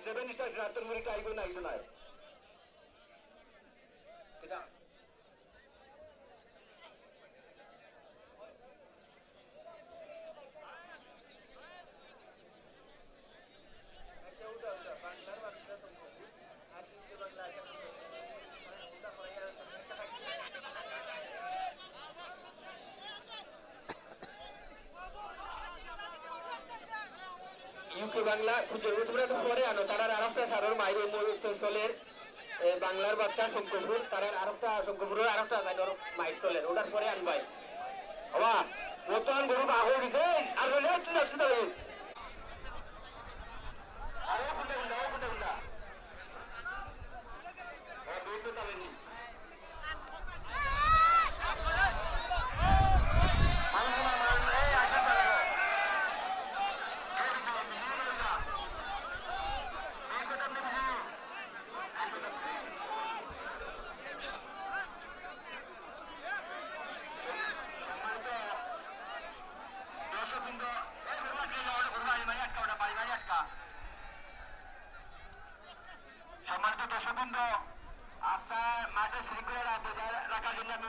7 star রাতের মুড়ি খাইব না কিছু নাই এটা ইউকে বাংলা খুঁজে তোমরা তো পরে আনো তারা আরেকটা সারোর মাইরে চলের বাংলার বাচ্চা শঙ্করপুর তারা আরেকটা শঙ্করপুরের আরেকটা মাইক চলের ওটার পরে আনবাই বাবা নতুন গরু বাহু দিছে আর রইলে তুই আসতে হবে সম্মানিত দর্শকবৃন্দ আপনার মাঠে শৃঙ্খলা রাখার জন্য আমি